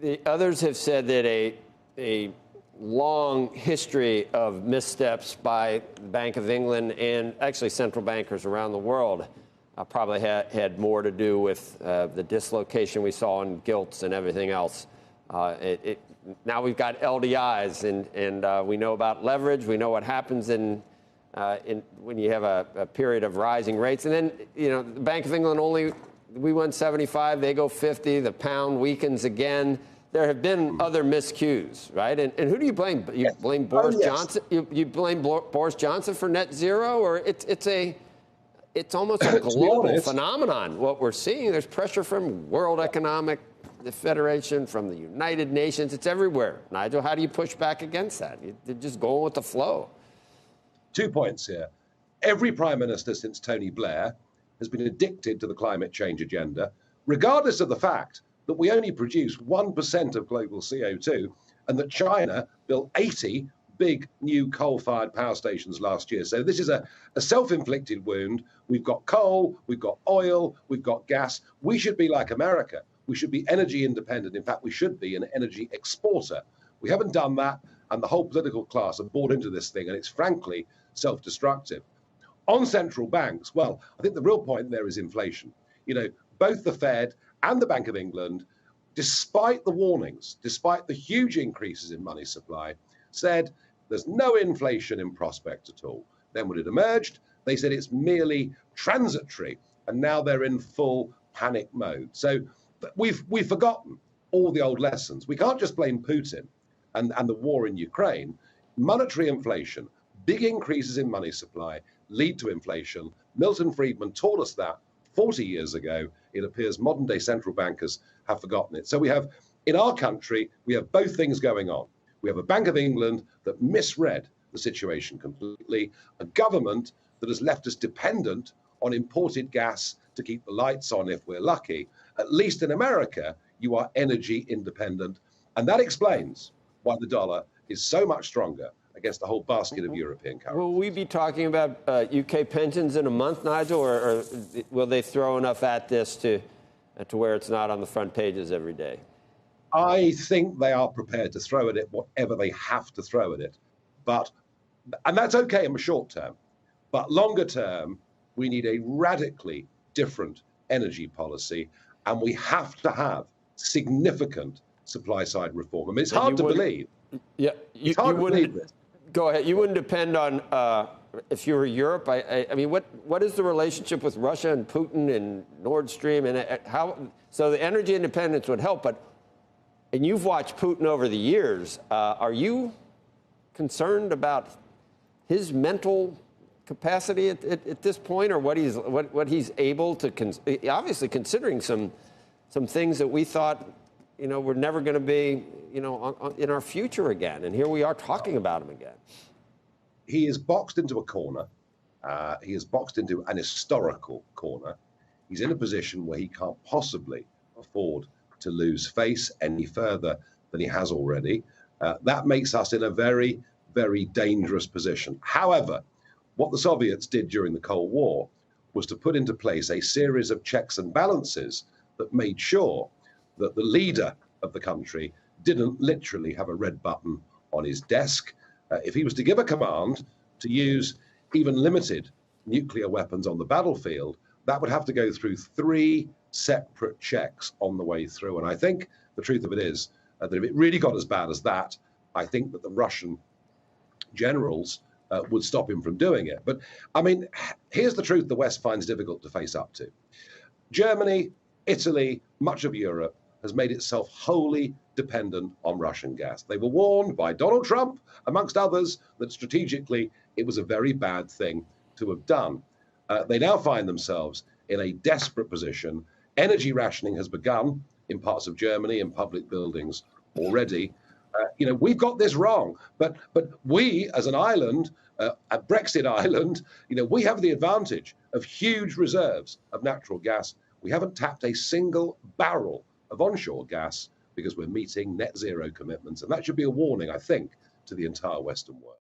The others have said that a long history of missteps by the Bank of England and actually central bankers around the world probably had more to do with the dislocation we saw in gilts and everything else. Now we've got LDIs, and we know about leverage. We know what happens when you have a period of rising rates. And then, the Bank of England we went 75, they go 50, the pound weakens again. There have been other miscues, right? And who do you blame? You blame Boris Johnson? You blame Boris Johnson for net zero? Or it's almost a global phenomenon, what we're seeing. There's pressure from World Economic Federation, from the United Nations. It's everywhere. Nigel, how do you push back against that? You're just going with the flow. 2 points here. Every prime minister since Tony Blair has been addicted to the climate change agenda, regardless of the fact that we only produce 1% of global CO2 and that China built 80 big new coal-fired power stations last year. So this is a self-inflicted wound. We've got coal, we've got oil, we've got gas. We should be like America. We should be energy independent. In fact, we should be an energy exporter. We haven't done that, and the whole political class have bought into this thing, and it's frankly self-destructive. On central banks, well, I think the real point there is inflation. Both the Fed and the Bank of England, despite the warnings, despite the huge increases in money supply, said there's no inflation in prospect at all. Then when it emerged, they said it's merely transitory, and now they're in full panic mode. So we've forgotten all the old lessons. We can't just blame Putin and the war in Ukraine. Monetary inflation, big increases in money supply lead to inflation. Milton Friedman taught us that 40 years ago. It appears modern day central bankers have forgotten it. So in our country, we have both things going on. We have a Bank of England that misread the situation completely, a government that has left us dependent on imported gas to keep the lights on if we're lucky. At least in America, you are energy independent. And that explains why the dollar is so much stronger against a whole basket of European currencies. Will we be talking about UK pensions in a month, Nigel, or will they throw enough at this to where it's not on the front pages every day? I think they are prepared to throw at it whatever they have to throw at it. And that's okay in the short term. But longer term, we need a radically different energy policy, and we have to have significant supply side reform. I mean, it's hard to believe. Yeah, it's hard to believe this. Go ahead. You wouldn't depend on, if you were Europe, I mean, what is the relationship with Russia and Putin and Nord Stream? And how? So the energy independence would help, and you've watched Putin over the years. Are you concerned about his mental capacity at this point, or what he's able to, obviously considering some things that we thought, we're never going to be, in our future again. And here we are talking about him again. He is boxed into a corner. He is boxed into an historical corner. He's in a position where he can't possibly afford to lose face any further than he has already. That makes us in a very, very dangerous position. However, what the Soviets did during the Cold War was to put into place a series of checks and balances that made sure that the leader of the country didn't literally have a red button on his desk. If he was to give a command to use even limited nuclear weapons on the battlefield, that would have to go through 3 separate checks on the way through. And I think the truth of it is that if it really got as bad as that, I think that the Russian generals would stop him from doing it. But I mean, here's the truth the West finds difficult to face up to. Germany, Italy, much of Europe has made itself wholly dependent on Russian gas. They were warned by Donald Trump, amongst others, that strategically it was a very bad thing to have done. They now find themselves in a desperate position. Energy rationing has begun in parts of Germany in public buildings already. We've got this wrong, but we, as an island, a Brexit island, we have the advantage of huge reserves of natural gas. We haven't tapped a single barrel of onshore gas because we're meeting net zero commitments, and that should be a warning, I think, to the entire Western world.